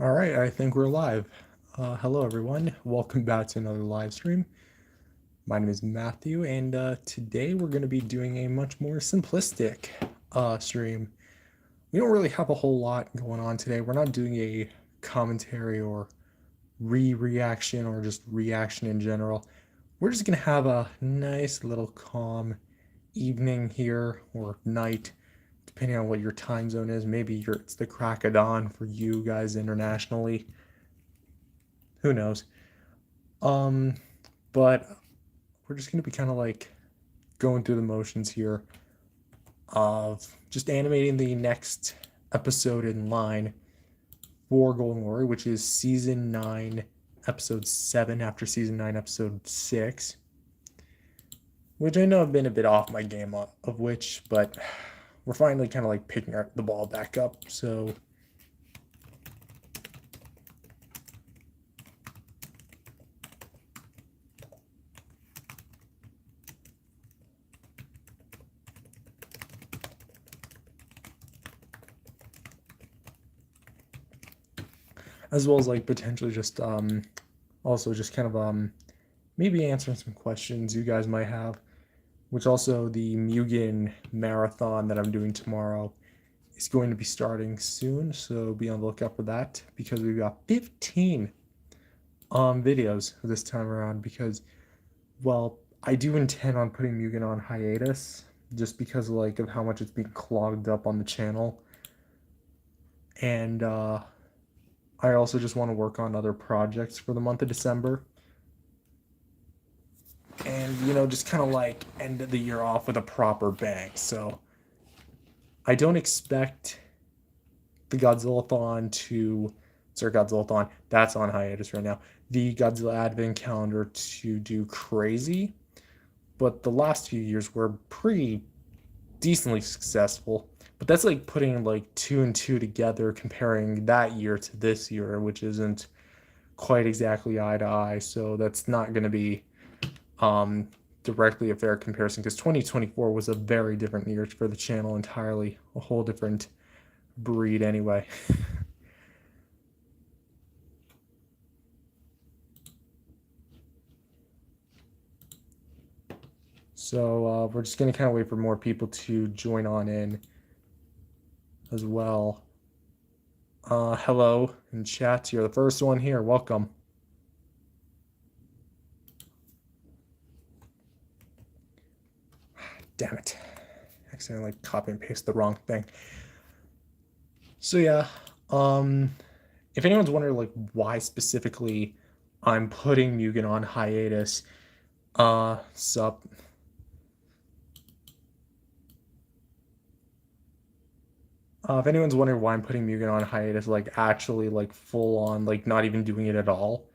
All right, I think we're live. Hello, everyone. Welcome back to another live stream. My name is Matthew, and today we're going to be doing a much more simplistic stream. We don't really have a whole lot going on today. We're not doing a commentary or reaction or just reaction in general. We're just going to have a nice little calm evening here or night, depending on what your time zone is. Maybe it's the crack of dawn for you guys internationally. Who knows? Um, but we're just gonna be kind of like going through the motions here of just animating the next episode in line for Golden Glory, which is season 9, episode 7 after season 9, episode 6. Which I know I've been a bit off my game of which, but we're finally kind of like picking the ball back up. So as well as like potentially just also just kind of maybe answering some questions you guys might have, which also the Mugen marathon that I'm doing tomorrow is going to be starting soon, so be on the lookout for that because we've got 15 videos this time around because, well, I do intend on putting Mugen on hiatus just because like of how much it's being clogged up on the channel, and I also just want to work on other projects for the month of December. And, just kind of like end the year off with a proper bang. So I don't expect the Godzillathon Godzillathon, that's on hiatus right now. The Godzilla Advent Calendar to do crazy, but the last few years were pretty decently successful. But that's like putting like two and two together, comparing that year to this year, which isn't quite exactly eye to eye. So that's not going to be um, directly a fair comparison because 2024 was a very different year for the channel entirely, a whole different breed anyway. So we're just going to kind of wait for more people to join on in as well. Hello in chat. You're the first one here. Welcome. Damn it. Accidentally copy and paste the wrong thing. So yeah, if anyone's wondering like why specifically I'm putting Mugen on hiatus, sup. If anyone's wondering why I'm putting Mugen on hiatus, like actually like full on, like not even doing it at all,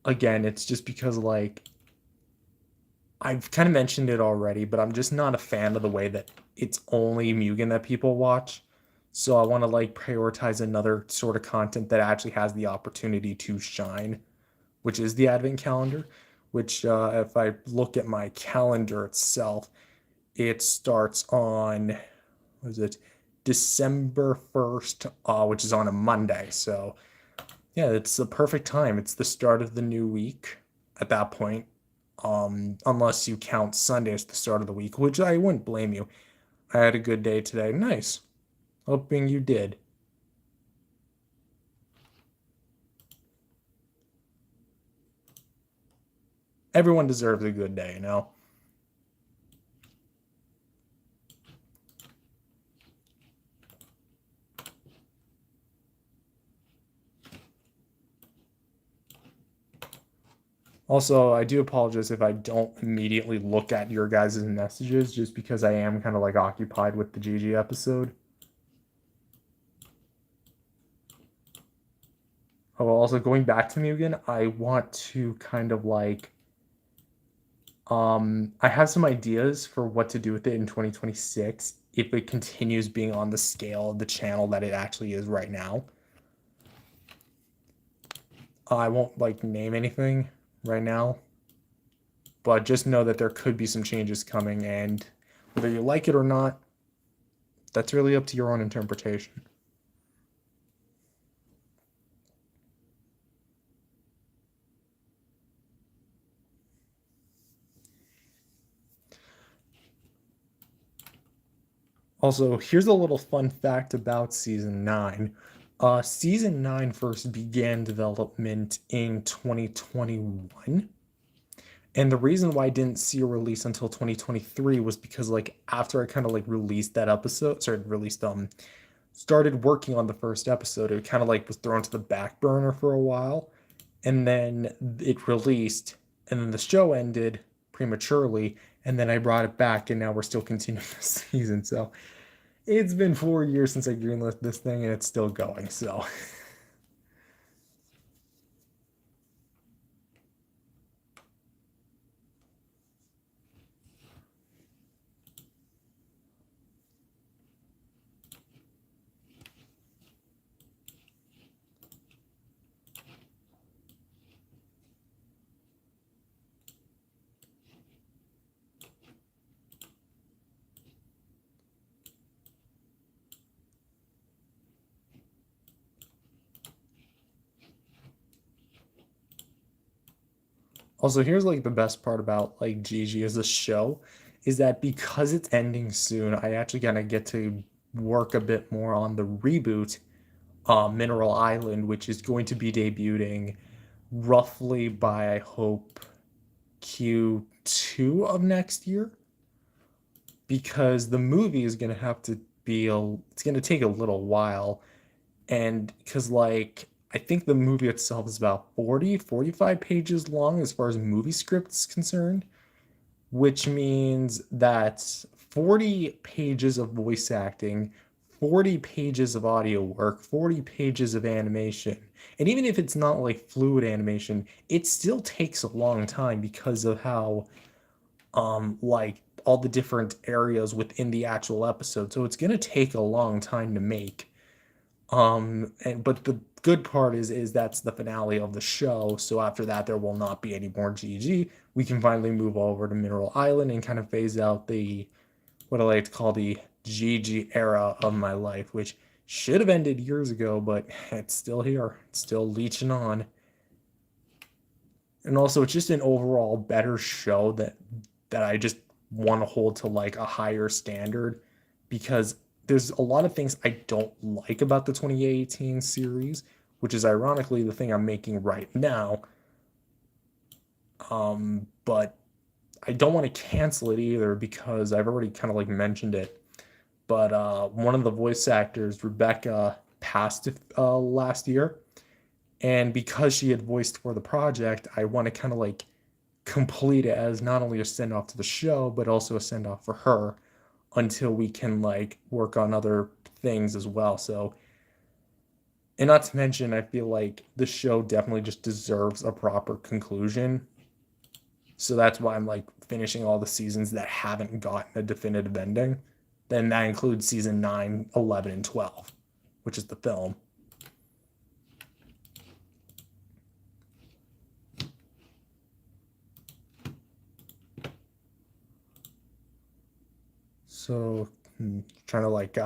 again, it's just because like I've kind of mentioned it already, but I'm just not a fan of the way that it's only Mugen that people watch. So I want to like prioritize another sort of content that actually has the opportunity to shine, which is the Advent calendar, which if I look at my calendar itself, it starts on, what is it, December 1st, which is on a Monday. So yeah, it's the perfect time. It's the start of the new week at that point. Unless you count Sunday as the start of the week, which I wouldn't blame you. I had a good day today. Nice. Hoping you did. Everyone deserves a good day, you know? Also, I do apologize if I don't immediately look at your guys' messages just because I am kind of like occupied with the GG episode. Oh, also going back to Mugen, I want to kind of like I have some ideas for what to do with it in 2026 if it continues being on the scale of the channel that it actually is right now. I won't like name anything right now, but just know that there could be some changes coming, and whether you like it or not, that's really up to your own interpretation. Also, here's a little fun fact about Season 9. Season 9 first began development in 2021. And the reason why I didn't see a release until 2023 was because like after I kind of like released that episode, started working on the first episode, it kind of like was thrown to the back burner for a while. And then it released, and then the show ended prematurely, and then I brought it back, and now we're still continuing the season. So it's been 4 years since I greenlit this thing, and it's still going. So also, here's like the best part about like Gigi as a show is that because it's ending soon, I actually gonna get to work a bit more on the reboot, Mineral Island, which is going to be debuting roughly by I hope Q2 of next year, because the movie is gonna have to it's gonna take a little while, and because like I think the movie itself is about 45 pages long as far as movie script is concerned, which means that 40 pages of voice acting, 40 pages of audio work, 40 pages of animation. And even if it's not like fluid animation, it still takes a long time because of how like all the different areas within the actual episode. So it's going to take a long time to make. And but the good part is that's the finale of the show. So after that, there will not be any more GG. We can finally move over to Mineral Island and kind of phase out the what I like to call the GG era of my life, which should have ended years ago, but it's still here. It's still leeching on. And also, it's just an overall better show that I just want to hold to like a higher standard, because there's a lot of things I don't like about the 2018 series, which is ironically the thing I'm making right now. But I don't want to cancel it either because I've already kind of like mentioned it. But one of the voice actors, Rebecca, passed last year, and because she had voiced for the project, I want to kind of like complete it as not only a send off to the show, but also a send off for her until we can like work on other things as well. So, and not to mention, I feel like the show definitely just deserves a proper conclusion. So that's why I'm like finishing all the seasons that haven't gotten a definitive ending. Then that includes season 9, 11, and 12, which is the film. So, trying to like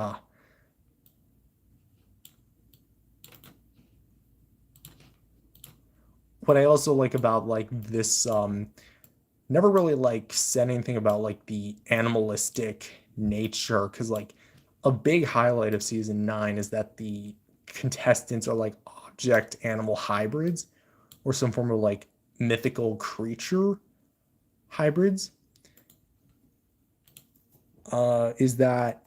what I also like about like this never really like said anything about like the animalistic nature, because like a big highlight of season 9 is that the contestants are like object animal hybrids or some form of like mythical creature hybrids. Is that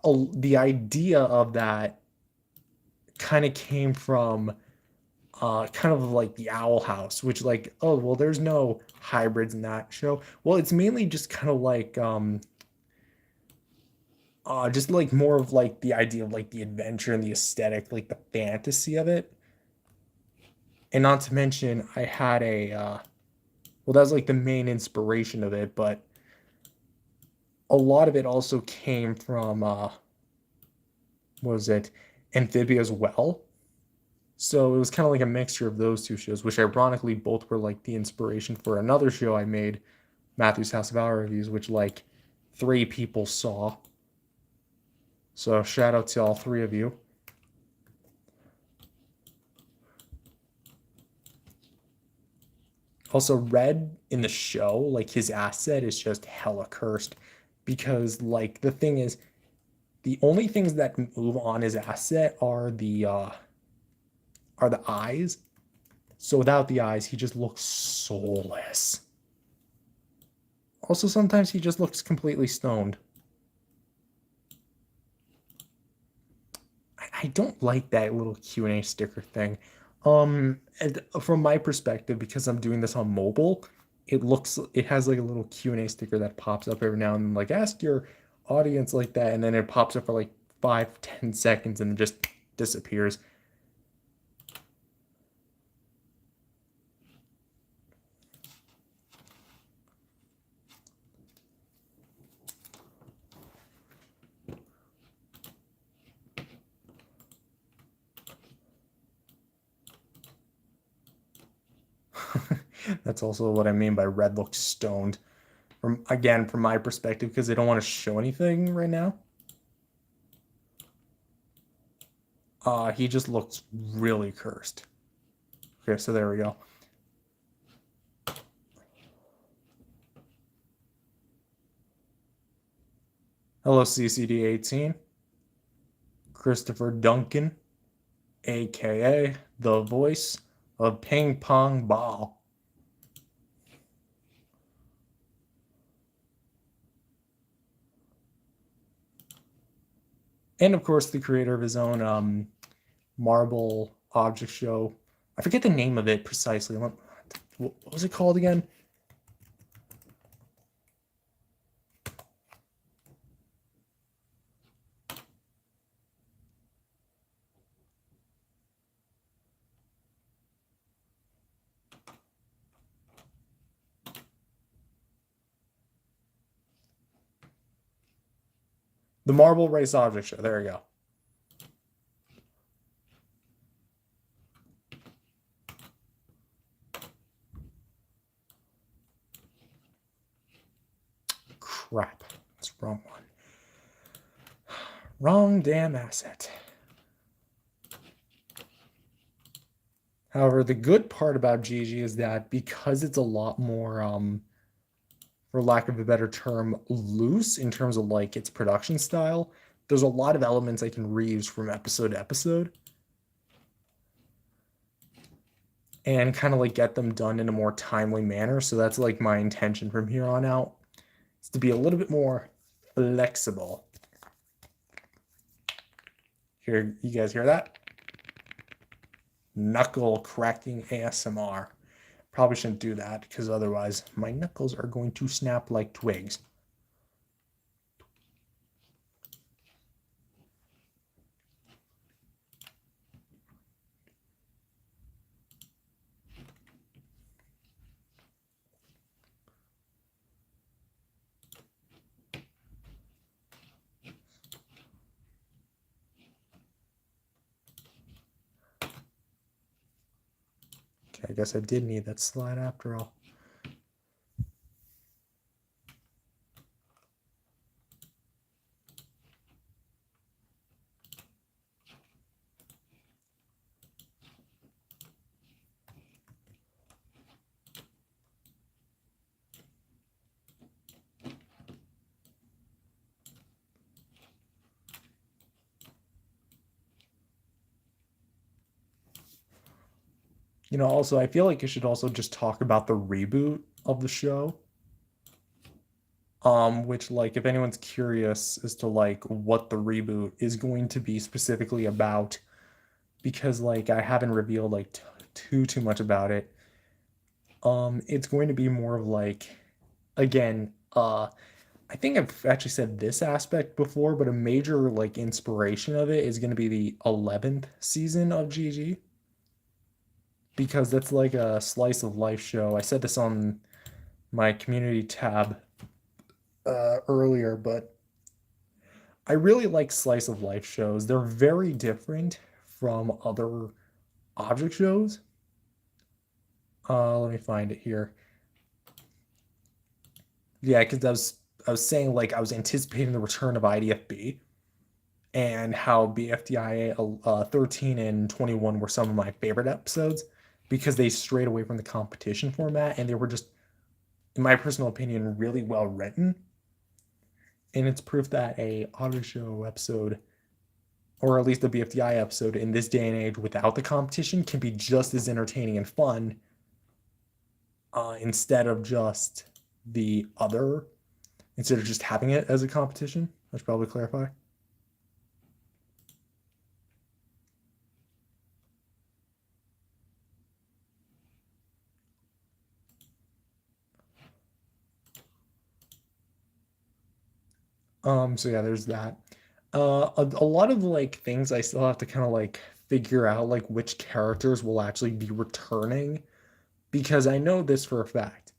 the idea of that kind of came from kind of like the Owl House, which like, oh well, there's no hybrids in that show. Well, it's mainly just kind of like just like more of like the idea of like the adventure and the aesthetic, like the fantasy of it. And not to mention, I had a well, that was like the main inspiration of it, but a lot of it also came from what was it, Amphibia as well. So it was kind of like a mixture of those two shows, which ironically both were like the inspiration for another show I made, Matthew's House of Our Reviews, which like 3 people saw. So shout out to all 3 of you. Also, Red in the show, like his asset is just hella cursed because like the thing is The only things that move on his asset are the eyes. So without the eyes, he just looks soulless. Also, sometimes he just looks completely stoned. I don't like that little Q&A sticker thing. And from my perspective, because I'm doing this on mobile, it has like a little Q&A sticker that pops up every now and then, like ask your audience like that, and then it pops up for like 5-10 seconds and just disappears. That's also what I mean by red looks stoned. From my perspective, because they don't want to show anything right now. He just looks really cursed. Okay, so there we go. Hello, CCD18. Christopher Duncan, aka the voice of Ping Pong Ball. And of course, the creator of his own marble object show. I forget the name of it precisely. What was it called again? The Marble Race Object Show. There we go. Crap. That's the wrong one. Wrong damn asset. However, the good part about GG is that because it's a lot more, for lack of a better term, loose in terms of like its production style, there's a lot of elements I can reuse from episode to episode and kind of like get them done in a more timely manner. So that's like my intention from here on out, is to be a little bit more flexible. Here, you guys hear that? Knuckle cracking ASMR. Probably shouldn't do that because otherwise my knuckles are going to snap like twigs. Okay, I guess I did need that slide after all. Also, I feel like I should also just talk about the reboot of the show. Which, like, if anyone's curious as to, like, what the reboot is going to be specifically about, because, like, I haven't revealed, like, too much about it. It's going to be more of, like, again, I think I've actually said this aspect before, but a major, like, inspiration of it is going to be the 11th season of GG. Because that's like a slice of life show. I said this on my community tab earlier, but I really like slice of life shows. They're very different from other object shows. Let me find it here. Yeah, because I was saying like I was anticipating the return of idfb and how bfdia 13 and 21 were some of my favorite episodes because they strayed away from the competition format and they were just, in my personal opinion, really well written. And it's proof that a auto show episode, or at least a BFDI episode in this day and age without the competition, can be just as entertaining and fun, instead of just the other, instead of just having it as a competition. I should probably clarify. So yeah, there's that. A lot of like things I still have to kind of like figure out like which characters will actually be returning, because I know this for a fact.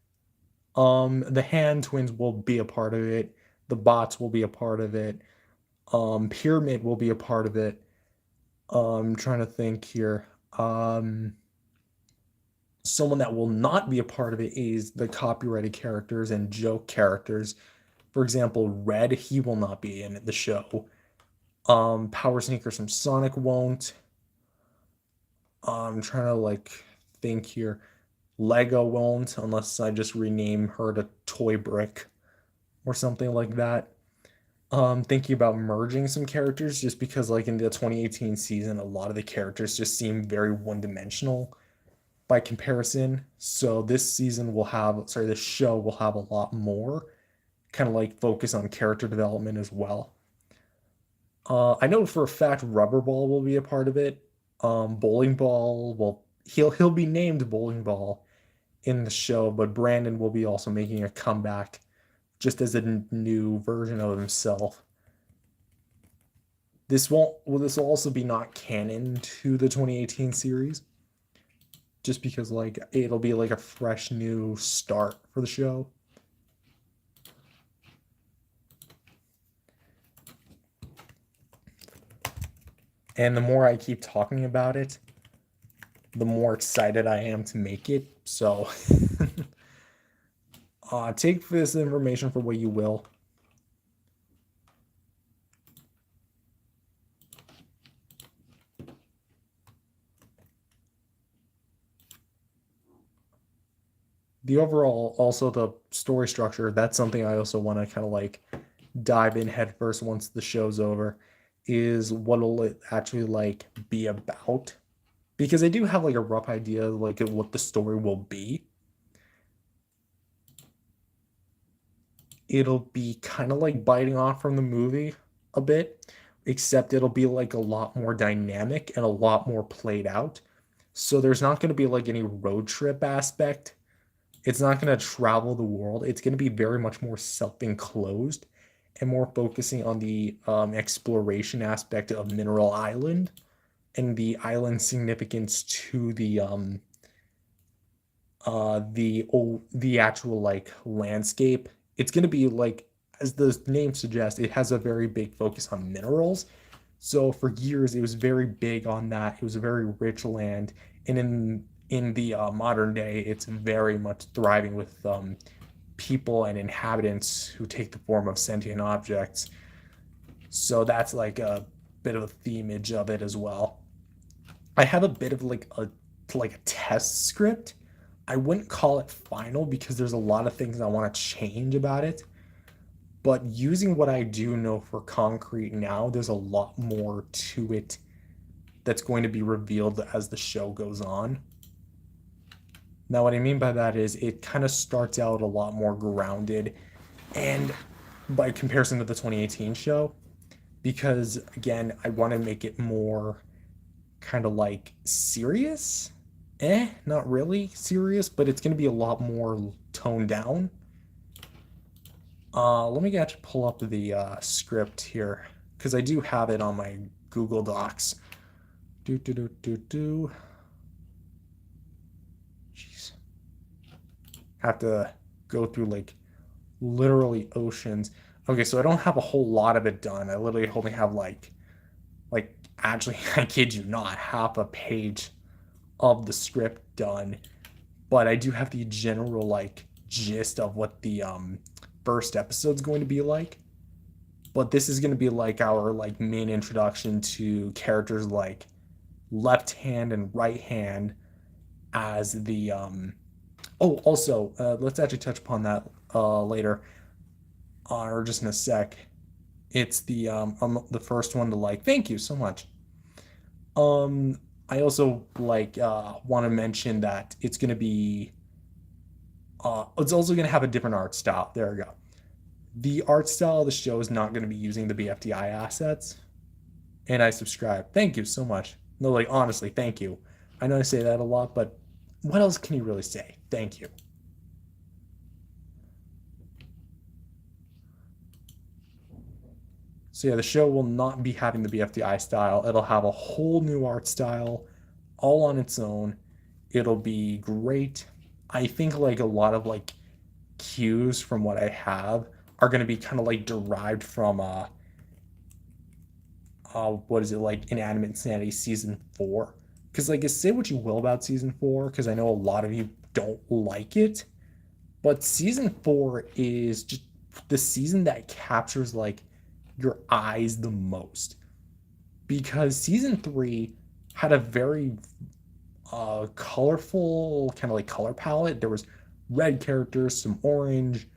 The hand twins will be a part of it. The bots will be a part of it. Pyramid will be a part of it. Trying to think here. Someone that will not be a part of it is the copyrighted characters and joke characters. For example, Red, he will not be in the show. Power Sneakers from Sonic won't. I'm trying to like think here. Lego won't, unless I just rename her to Toy Brick or something like that. Thinking about merging some characters, just because like in the 2018 season, a lot of the characters just seem very one-dimensional by comparison. So this season will have, sorry, this show will have a lot more kind of like focus on character development as well. I know for a fact Rubber Ball will be a part of it. Bowling Ball, well, he'll be named Bowling Ball in the show, but Brandon will be also making a comeback just as a new version of himself. This will also be not canon to the 2018 series, just because like it'll be like a fresh new start for the show. And the more I keep talking about it, the more excited I am to make it. So take this information for what you will. The overall, also the story structure, that's something I also want to kind of like dive in headfirst once the show's over, is what'll it actually like be about, because I do have like a rough idea like of what the story will be. It'll be kind of like biting off from the movie a bit, except it'll be like a lot more dynamic and a lot more played out. So there's not going to be like any road trip aspect. It's not going to travel the world. It's going to be very much more self-enclosed and more focusing on the exploration aspect of Mineral Island and the island's significance to the actual like landscape. It's going to be like, as the name suggests, it has a very big focus on minerals. So for years it was very big on that. It was a very rich land, and in the modern day, it's very much thriving with people and inhabitants who take the form of sentient objects. So that's like a bit of a themage of it as well. I have a bit of like a test script. I wouldn't call it final because there's a lot of things I want to change about it. But using what I do know for concrete now, there's a lot more to it that's going to be revealed as the show goes on. Now, what I mean by that is it kind of starts out a lot more grounded, and by comparison to the 2018 show, because again, I want to make it more kind of like serious. Not really serious, but it's going to be a lot more toned down. Let me actually pull up the script here, because I do have it on my Google Docs. Jeez. Have to go through like literally oceans. Okay, so I don't have a whole lot of it done. I literally only have like actually I kid you not, half a page of the script done. But I do have the general like gist of what the first episode's going to be like. But this is going to be like our like main introduction to characters like left hand and right hand as the oh, also let's actually touch upon that later. or just in a sec. It's the I'm the first one to like. Thank you so much. I also like want to mention that it's also gonna have a different art style. There we go. The art style of the show is not gonna be using the BFDI assets, and I subscribe. Thank you so much. No, like honestly, thank you. I know I say that a lot, but what else can you really say? Thank you. So yeah, the show will not be having the BFDI style. It'll have a whole new art style, all on its own. It'll be great. I think like a lot of like cues from what I have are going to be kind of like derived from what is it, like Inanimate Insanity season 4? Because like say what you will about season 4, because I know a lot of you don't like it, but season 4 is just the season that captures like your eyes the most, because season 3 had a very colorful kind of like color palette. There was red characters, some orange,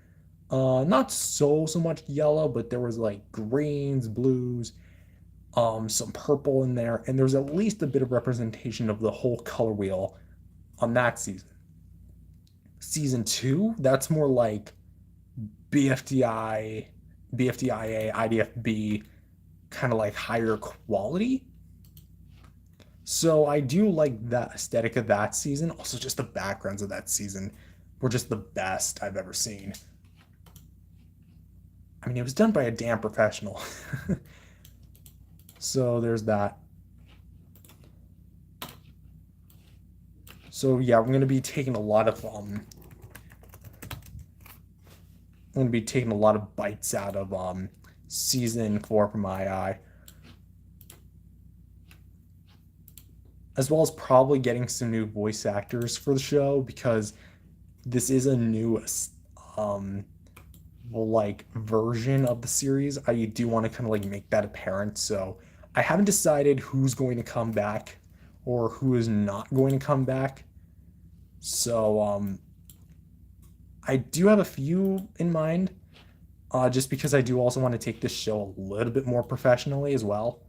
not so much yellow, but there was like greens, blues, some purple in there, and there's at least a bit of representation of the whole color wheel on that season. Season 2, that's more like BFDI, BFDIA, IDFB, kind of like higher quality. So I do like that aesthetic of that season. Also, just the backgrounds of that season were just the best I've ever seen. I mean, it was done by a damn professional. So there's that. So yeah, I'm gonna be taking a lot of bites out of season 4 for my eye, as well as probably getting some new voice actors for the show, because this is a new um like version of the series. I do want to kind of like make that apparent. So I haven't decided who's going to come back or who is not going to come back. So I do have a few in mind, just because I do also want to take this show a little bit more professionally as well.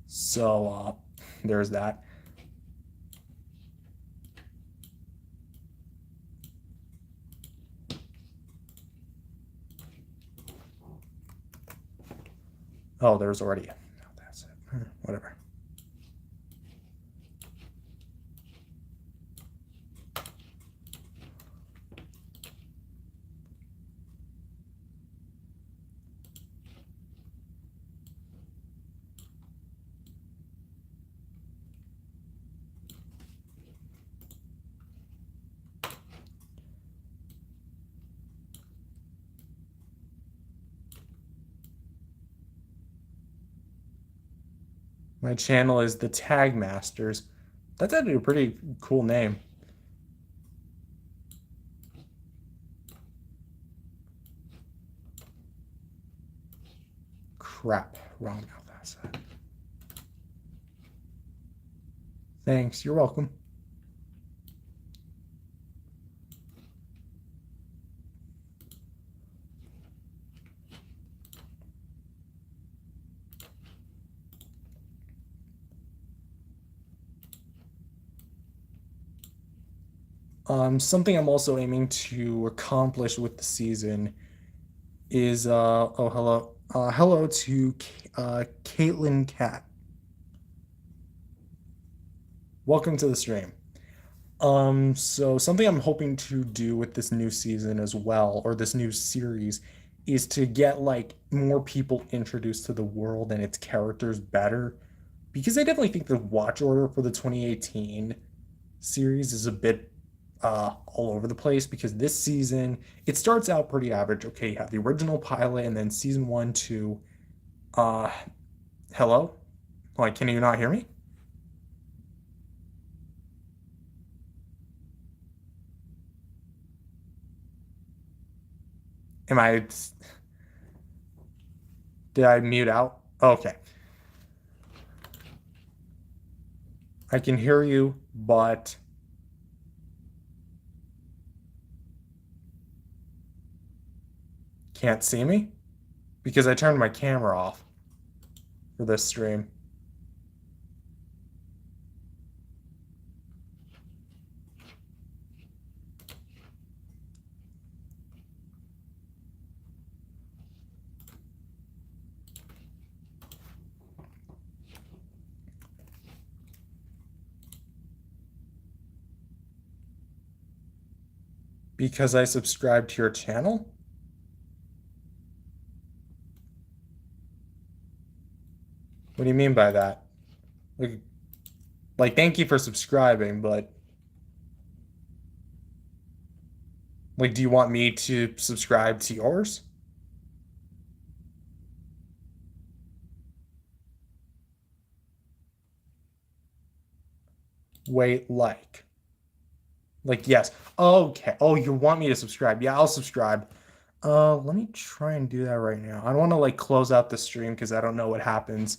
So there's that. Oh, there's already. Oh, that's it. Whatever. My channel is the Tag Masters. That's actually a pretty cool name. Crap. Wrong mouth asset. Thanks. You're welcome. Something I'm also aiming to accomplish with the season is oh hello to Caitlin Cat. Welcome to the stream. So something I'm hoping to do with this new season as well, or this new series, is to get like more people introduced to the world and its characters better. Because I definitely think the watch order for the 2018 series is a bit all over the place, because this season it starts out pretty average. Okay, you have the original pilot and then season 1, 2. Uh, hello? Like, can you not hear me? Am I? Did I mute out? Okay. I can hear you, but can't see me because I turned my camera off for this stream. Because I subscribed to your channel? What do you mean by that? Like thank you for subscribing, but like, do you want me to subscribe to yours? Wait, like, yes. Okay. Oh, you want me to subscribe? Yeah, I'll subscribe. Let me try and do that right now. I don't want to like close out the stream because I don't know what happens.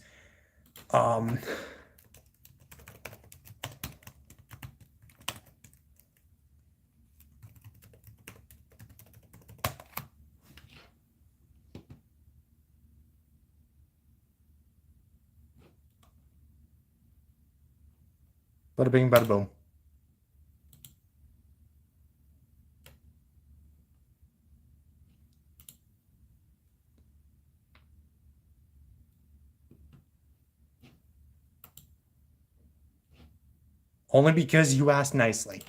Um, Bada bing, bada boom. Only because you asked nicely.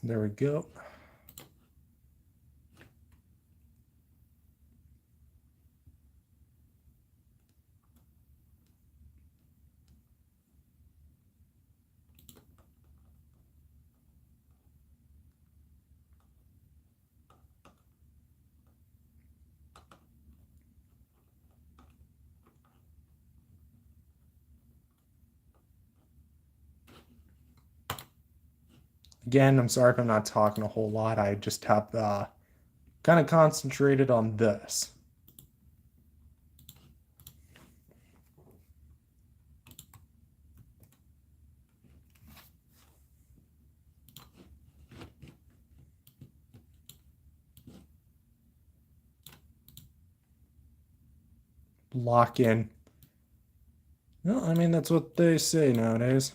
There we go. Again, I'm sorry if I'm not talking a whole lot. I just have kind of concentrated on this. Lock in. Well, I mean, that's what they say nowadays.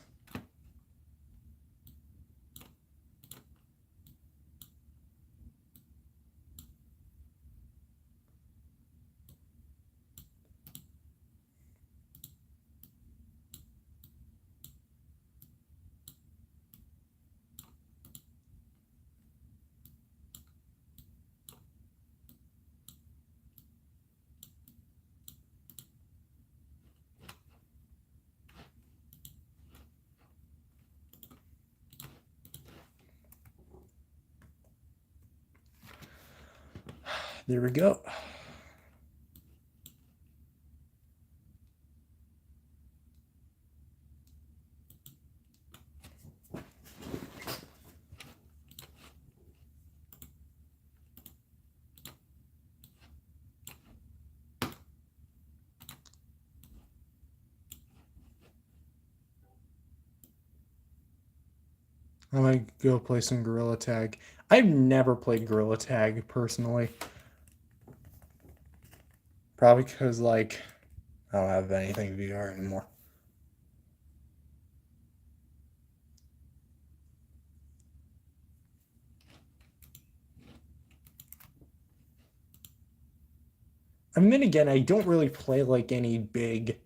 There we go. I might go play some Gorilla Tag. I've never played Gorilla Tag personally. Probably because, like, I don't have anything VR anymore. I mean, then again, I don't really play, like, any big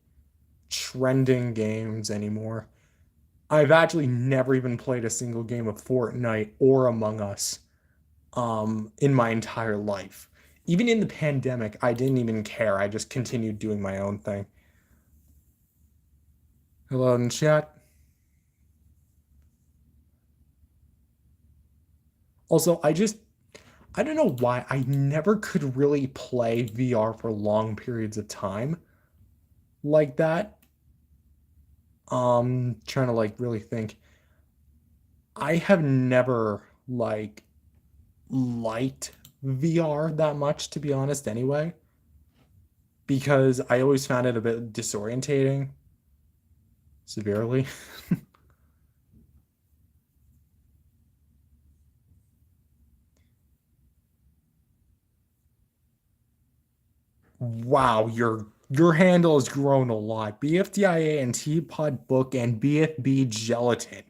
trending games anymore. I've actually never even played a single game of Fortnite or Among Us in my entire life. Even in the pandemic, I didn't even care. I just continued doing my own thing. Hello in chat. Also, I don't know why I never could really play VR for long periods of time like that. Trying to like really think. I have never like liked VR that much, to be honest, anyway, because I always found it a bit disorientating severely. Wow, your handle has grown a lot. bfdia and tpot book and bfb gelatin.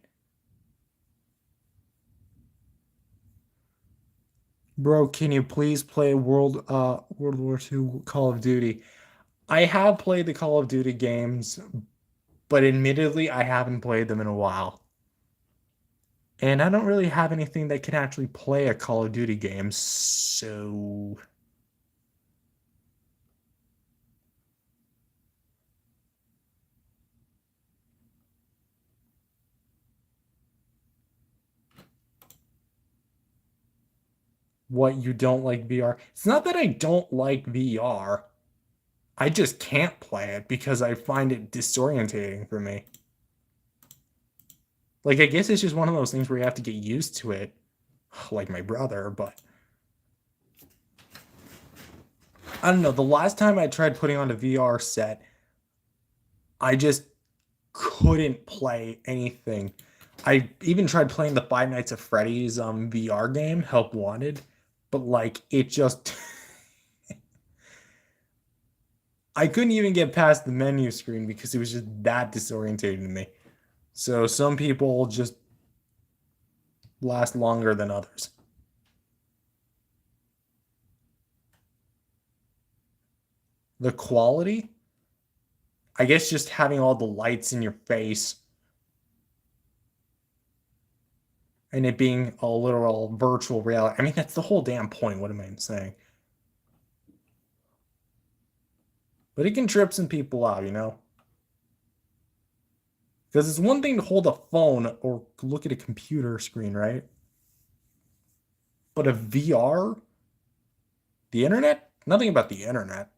Bro, can you please play World War II Call of Duty? I have played the Call of Duty games, but admittedly, I haven't played them in a while. And I don't really have anything that can actually play a Call of Duty game, so what, you don't like VR? It's not that I don't like VR. I just can't play it because I find it disorientating for me. Like, I guess it's just one of those things where you have to get used to it, like my brother, but I don't know. The last time I tried putting on a VR set, I just couldn't play anything. I even tried playing the Five Nights at Freddy's VR game, Help Wanted, but like it just I couldn't even get past the menu screen because it was just that disorientating to me. So some people just last longer than others. The quality, I guess just having all the lights in your face and it being a literal virtual reality. I mean, that's the whole damn point. What am I saying? But it can trip some people out, you know? Because it's one thing to hold a phone or look at a computer screen, right? But a VR, the internet, nothing about the internet.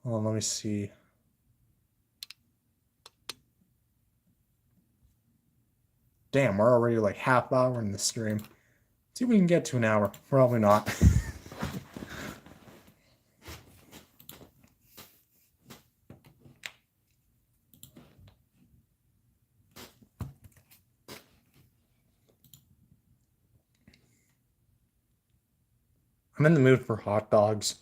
Oh, let me see. Damn, we're already like half hour in the stream. Let's see if we can get to an hour. Probably not. I'm in the mood for hot dogs.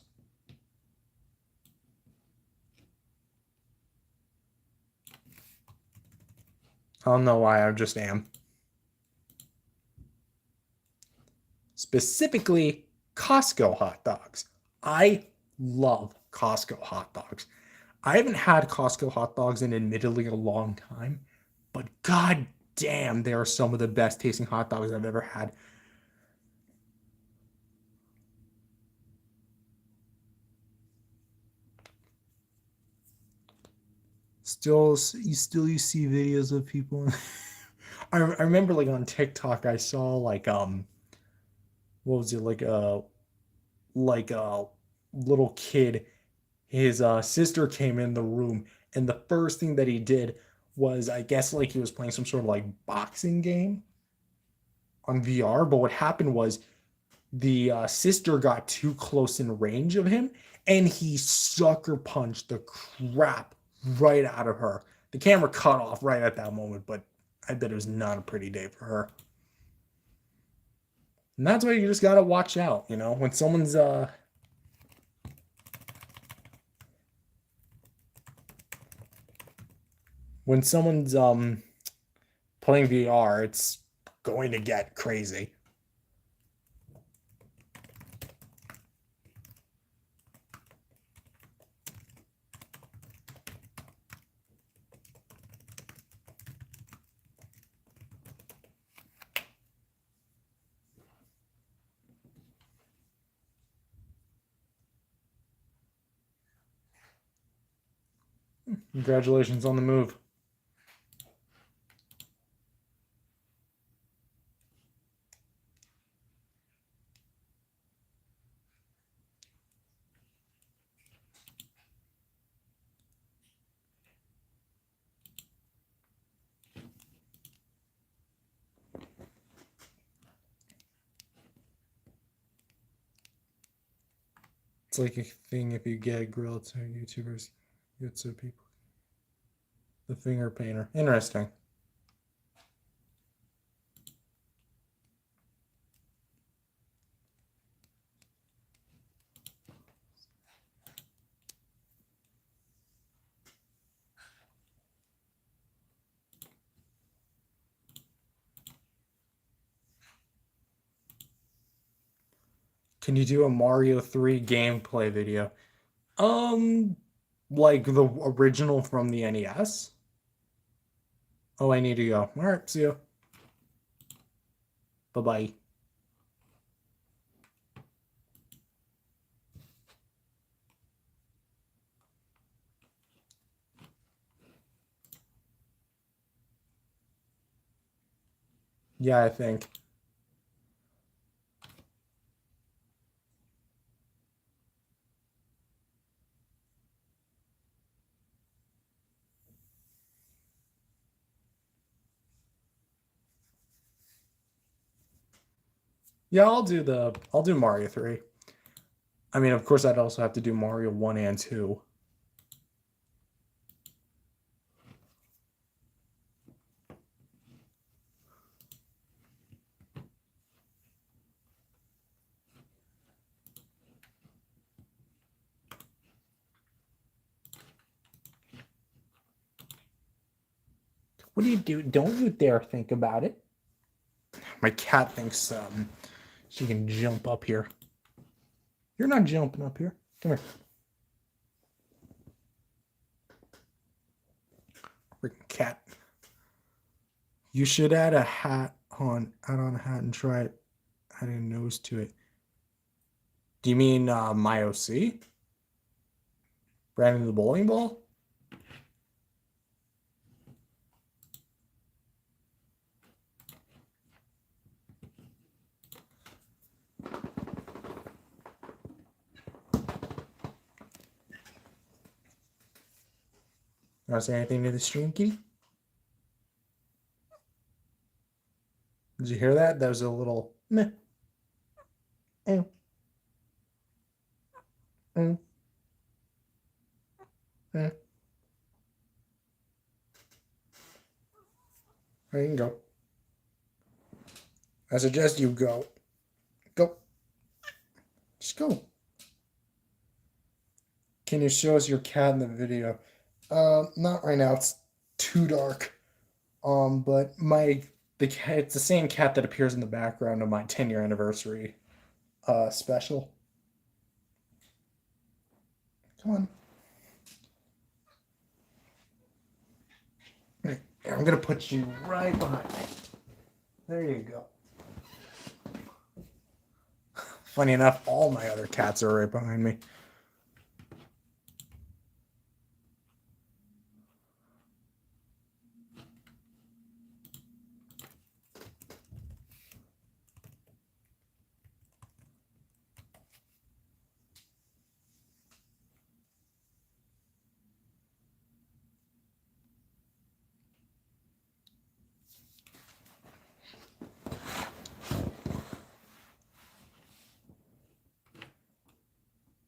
I don't know why, I just am. Specifically, Costco hot dogs. I love Costco hot dogs. I haven't had Costco hot dogs in admittedly a long time, but god damn, they are some of the best tasting hot dogs I've ever had. You see videos of people. I remember like on TikTok I saw like what was it, like a little kid, his sister came in the room and the first thing that he did was, I guess, like he was playing some sort of like boxing game on VR, but what happened was the sister got too close in range of him and he sucker punched the crap right out of her. The camera cut off right at that moment, but I bet it was not a pretty day for her. And that's why you just gotta watch out, you know, when someone's playing VR, it's going to get crazy. Congratulations on the move. It's like a thing if you get a grill to YouTubers, YouTube people. The finger painter. Interesting. Can you do a Mario 3 gameplay video? Like the original from the NES? Oh, I need to go. All right, see you. Bye-bye. Yeah, I think. Yeah, I'll do Mario 3. I mean, of course, I'd also have to do Mario 1 and 2. What do you do? Don't you dare think about it. My cat thinks she can jump up here. You're not jumping up here. Come here. Freaking cat. You should add a hat on, add on a hat and try adding a nose to it. Do you mean my OC? Brandon the bowling ball? You want to say anything to the stream, kitty? Did you hear that? That was a little meh. Mm. Mm. Mm. There you can go. I suggest you go. Go. Just go. Can you show us your cat in the video? Not right now. It's too dark. But the cat, it's the same cat that appears in the background of my 10-year anniversary special. Come on. I'm gonna put you right behind me. There you go. Funny enough, all my other cats are right behind me.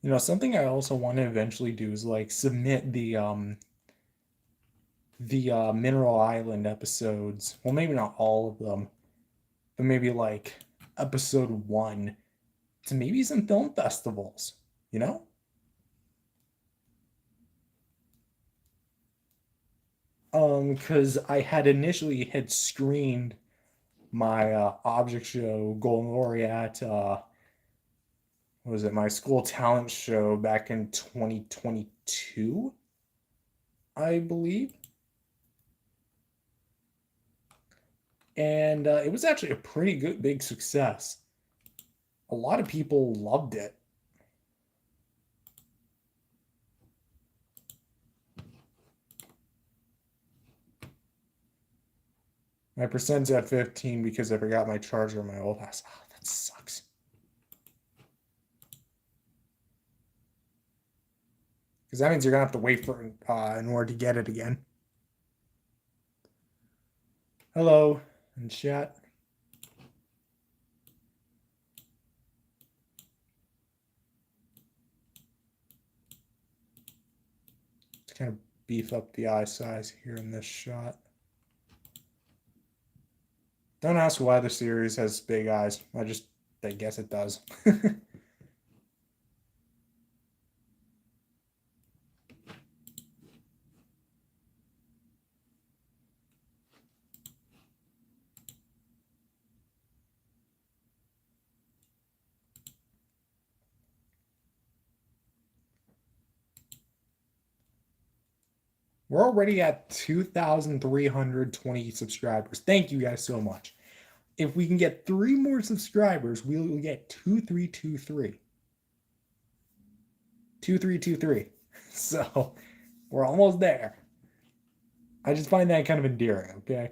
You know, something I also want to eventually do is like submit the the Mineral Island episodes. Well, maybe not all of them, but maybe like episode 1 to maybe some film festivals, you know? Because I had initially had screened my object show Golden Laureate, what was it, my school talent show back in 2022, I believe. And it was actually a pretty good, big success. A lot of people loved it. My percent's at 15 because I forgot my charger in my old house. Oh, that sucks. Because that means you're gonna have to wait for in order to get it again. Hello, in chat. To kind of beef up the eye size here in this shot. Don't ask why the series has big eyes. I guess it does. We're already at 2,320 subscribers. Thank you guys so much. If we can get 3 more subscribers, we will get 2323. 2323. So we're almost there. I just find that kind of endearing, okay?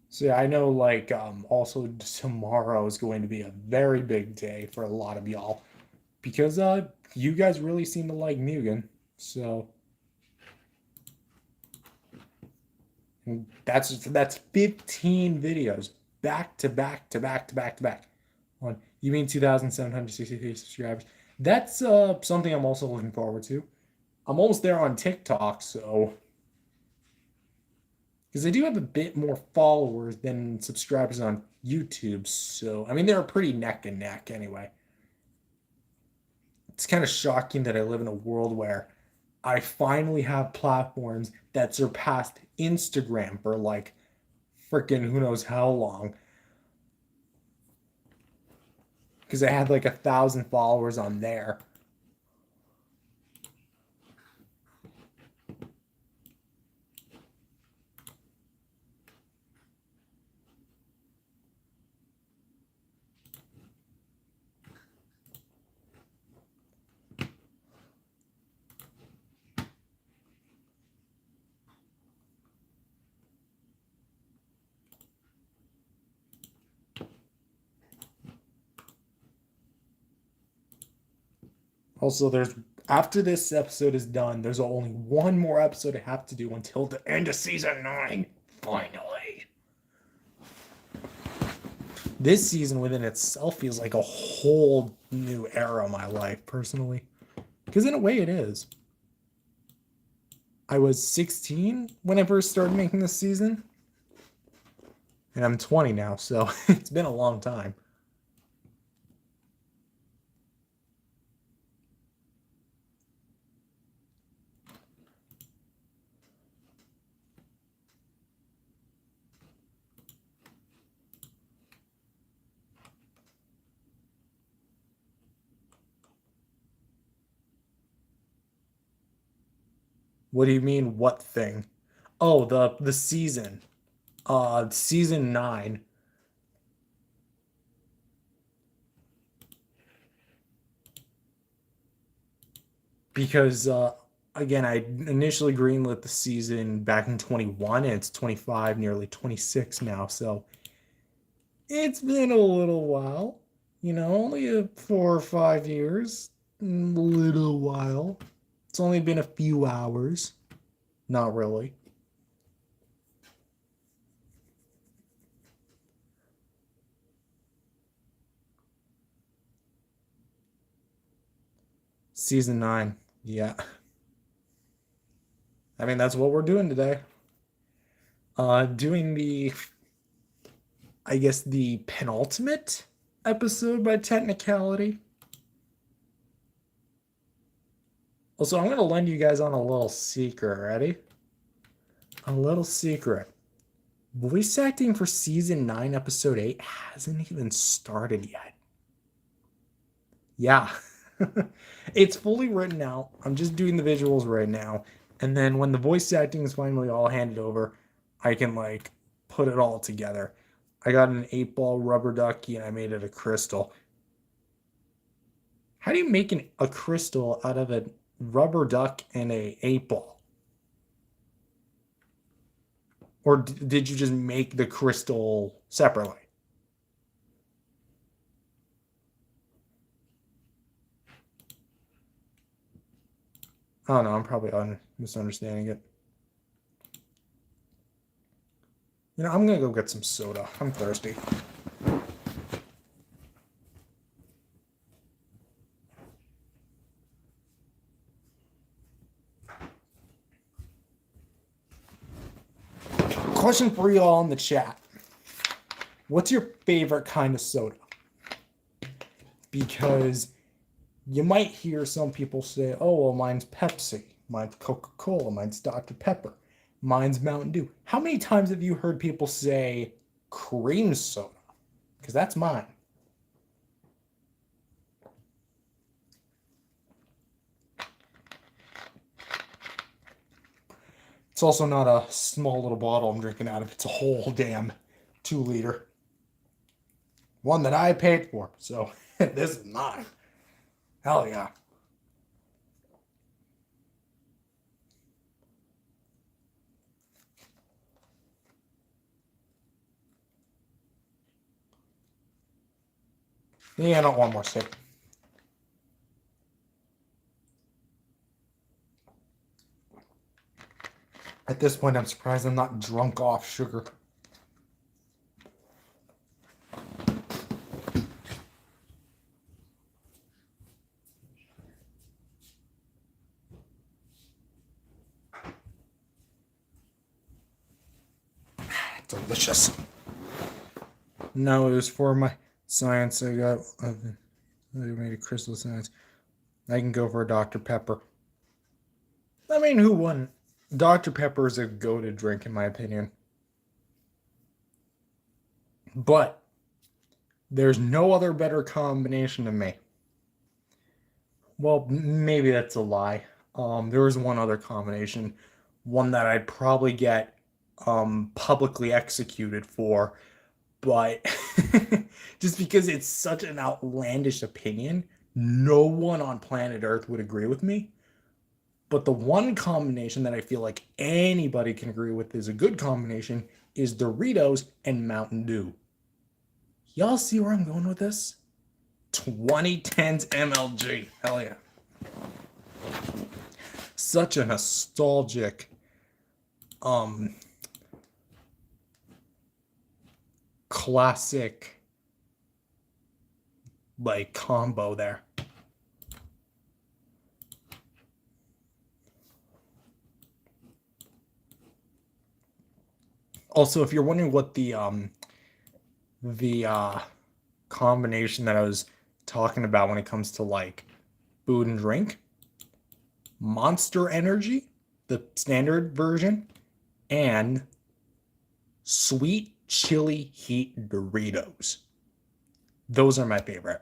So yeah, I know like also tomorrow is going to be a very big day for a lot of y'all because you guys really seem to like Mugen. So that's 15 videos back to back to back to back to back. On you mean 2,763 subscribers? That's something I'm also looking forward to. I'm almost there on TikTok, so because I do have a bit more followers than subscribers on YouTube. So I mean they're pretty neck and neck anyway. It's kind of shocking that I live in a world where I finally have platforms that surpassed Instagram for like freaking who knows how long. Because I had like 1,000 followers on there. Also, there's after this episode is done, there's only one more episode I have to do until the end of season 9. Finally. This season within itself feels like a whole new era of my life, personally. Because in a way it is. I was 16 when I first started making this season. And I'm 20 now, so it's been a long time. What do you mean, what thing? Oh, the season. Season 9. Because again, I initially greenlit the season back in 21 and it's 25, nearly 26 now, so it's been a little while. Only 4 or 5 years. A little while. It's only been a few hours. Not really. Season 9. Yeah. I mean, that's what we're doing today. Doing I guess, the penultimate episode by technicality. Also, I'm going to lend you guys on a little secret. Ready? A little secret. Voice acting for season 9, episode 8 hasn't even started yet. Yeah. It's fully written out. I'm just doing the visuals right now. And then when the voice acting is finally all handed over, I can put it all together. I got an 8-ball rubber ducky and I made it a crystal. How do you make a crystal out of a rubber duck and a 8-ball? Or did you just make the crystal separately? I don't know. I'm probably misunderstanding it. I'm going to go get some soda. I'm thirsty. Question for you all in the chat. What's your favorite kind of soda? Because you might hear some people say, oh, well, mine's Pepsi, mine's Coca-Cola, mine's Dr. Pepper, mine's Mountain Dew. How many times have you heard people say cream soda? Because that's mine. It's also not a small little bottle I'm drinking out of. It's a whole damn 2-liter. One that I paid for. So this is mine. Hell yeah. Yeah, I don't want more sip. At this point, I'm surprised I'm not drunk off sugar. Delicious. No, it was for my science. I made a crystal science. I can go for a Dr. Pepper. I mean, who wouldn't? Dr. Pepper is a go-to drink, in my opinion. But there's no other better combination to me. Well, maybe that's a lie. There is one other combination, one that I'd probably get publicly executed for, but just because it's such an outlandish opinion, no one on planet Earth would agree with me. But the one combination that I feel like anybody can agree with is a good combination is Doritos and Mountain Dew. Y'all see where I'm going with this? 2010s MLG. Hell yeah. Such a nostalgic classic combo there. Also, if you're wondering what the combination that I was talking about when it comes to food and drink, Monster Energy, the standard version, and sweet chili heat Doritos. Those are my favorite.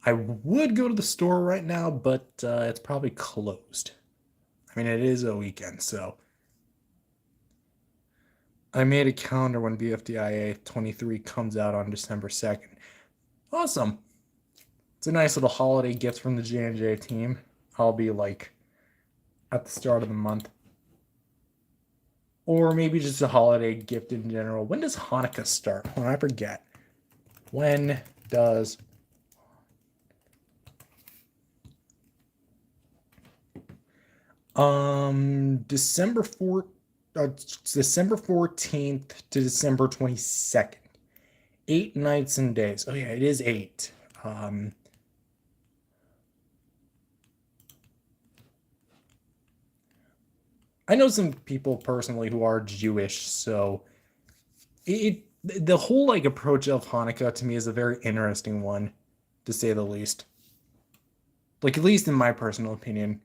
I would go to the store right now, but it's probably closed. I mean, it is a weekend, so I made a calendar when bfdia 23 comes out on December 2nd. Awesome. It's a nice little holiday gift from the J&J team. I'll be at the start of the month. Or maybe just a holiday gift in general. When does Hanukkah start? Well, I forget. When does December 14th to December 22nd. 8 nights and days. Oh yeah, it is 8. I know some people personally who are Jewish, so the whole like approach of Hanukkah to me is a very interesting one, to say the least. Like, at least in my personal opinion.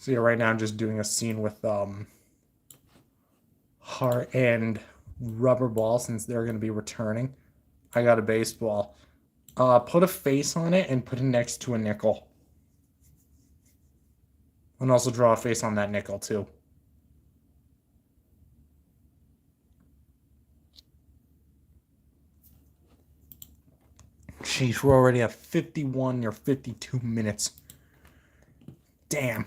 So yeah, right now I'm just doing a scene with Heart and Rubber Ball since they're gonna be returning. I got a baseball. Put a face on it and put it next to a nickel. And also draw a face on that nickel too. Jeez, we're already at 51 or 52 minutes. Damn.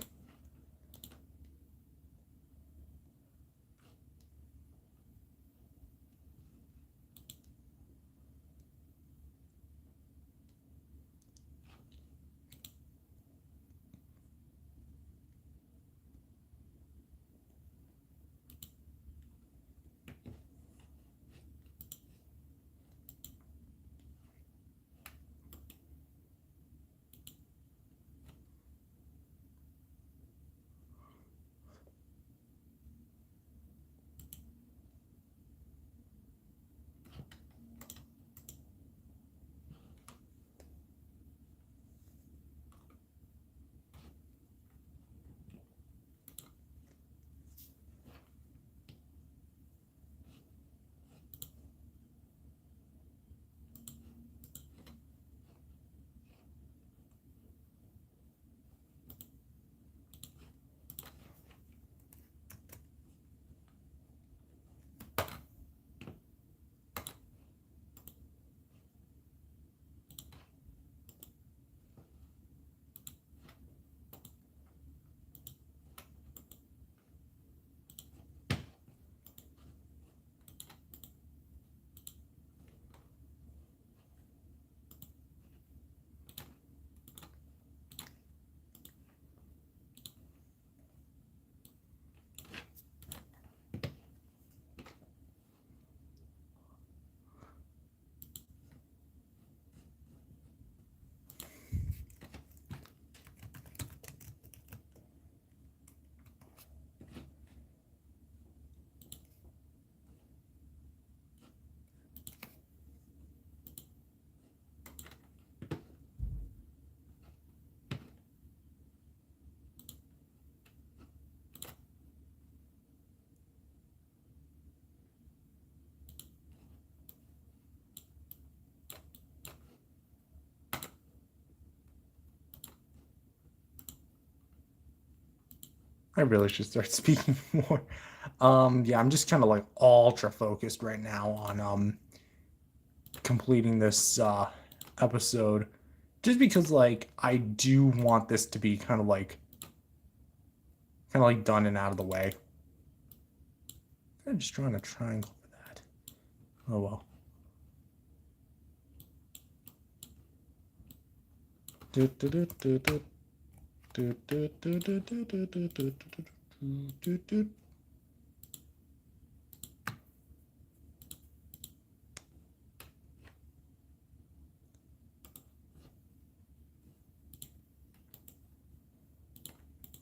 I really should start speaking more. Yeah, I'm just kind of like ultra focused right now on completing this episode, just because like I do want this to be kind of like done and out of the way. I'm just drawing a triangle for that. Oh well.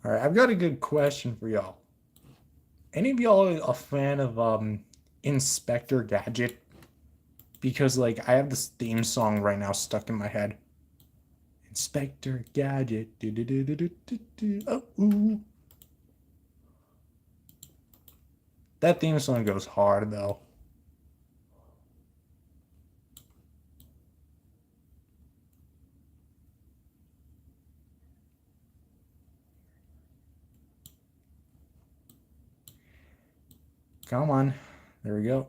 All right, I've got a good question for y'all. Any of y'all a fan of Inspector Gadget? Because like I have this theme song right now stuck in my head. Inspector Gadget. Oh, ooh. That theme song goes hard though. Come on. There we go.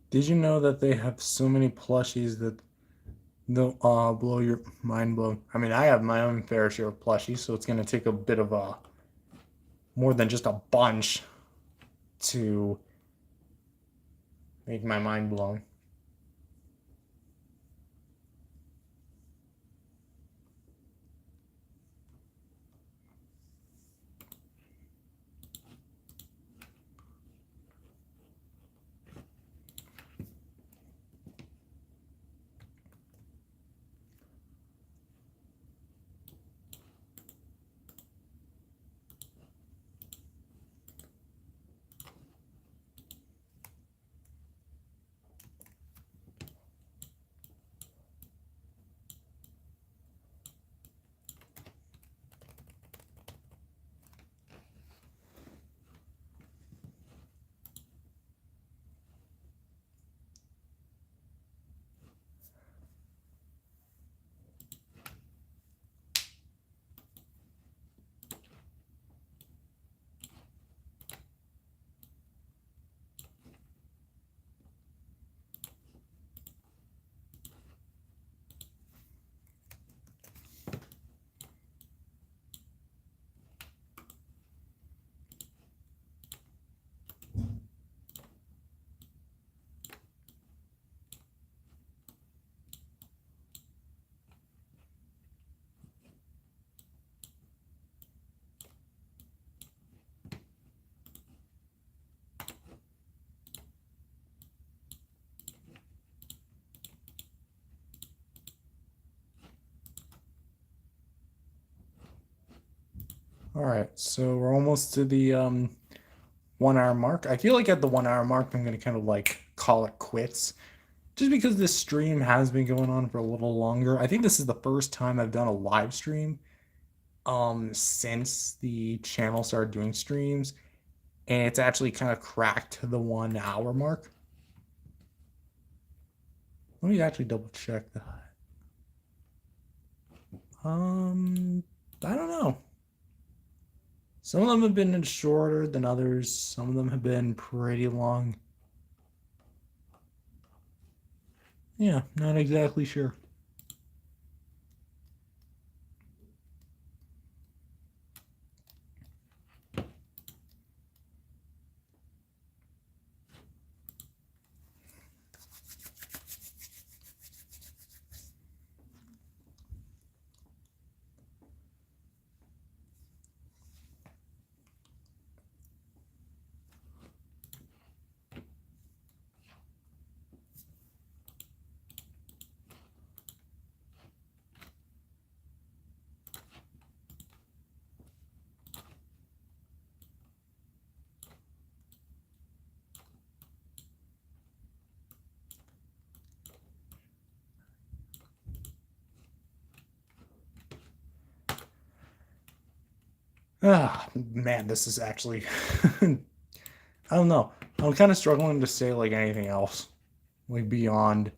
Did you know that they have so many plushies that they'll blow your mind blown? I mean, I have my own fair share of plushies, so it's going to take a bit of a more than just a bunch to make my mind blown. All right, so we're almost to the 1 hour mark. I feel like at the 1 hour mark, I'm gonna kind of like call it quits, just because this stream has been going on for a little longer. I think this is the first time I've done a live stream since the channel started doing streams, and it's actually kind of cracked the 1 hour mark. Let me actually double check that. I don't know. Some of them have been shorter than others. Some of them have been pretty long. Yeah, not exactly sure. Ah, man, this is actually I don't know. I'm kind of struggling to say like anything else, like beyond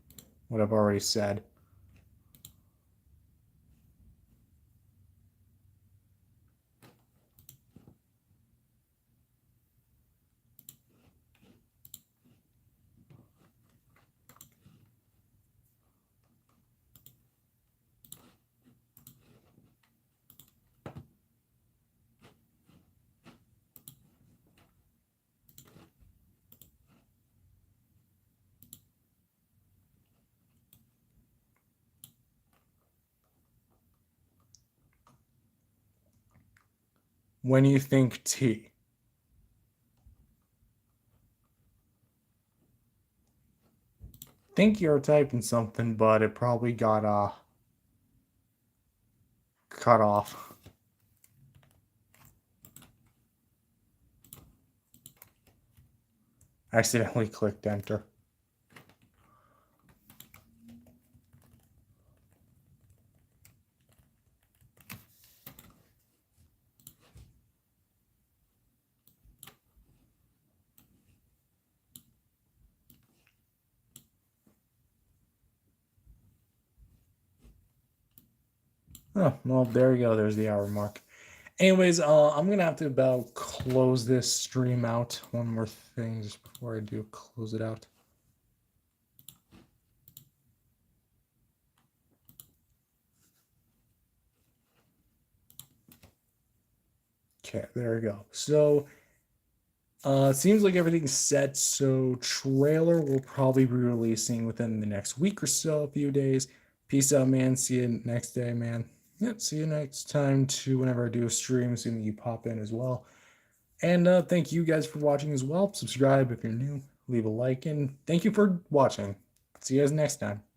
what I've already said. When you think T, think you're typing something, but it probably got cut off. Accidentally clicked enter. Oh, well, there you go. There's the hour mark. Anyways, I'm gonna have to about close this stream out. One more thing just before I do close it out. Okay, there we go. So, it seems like everything's set. So, trailer will probably be releasing within the next week or so, a few days. Peace out, man. See you next day, man. Yep, see you next time too, whenever I do a stream, assuming you pop in as well. And thank you guys for watching as well. Subscribe if you're new, leave a like, and thank you for watching. See you guys next time.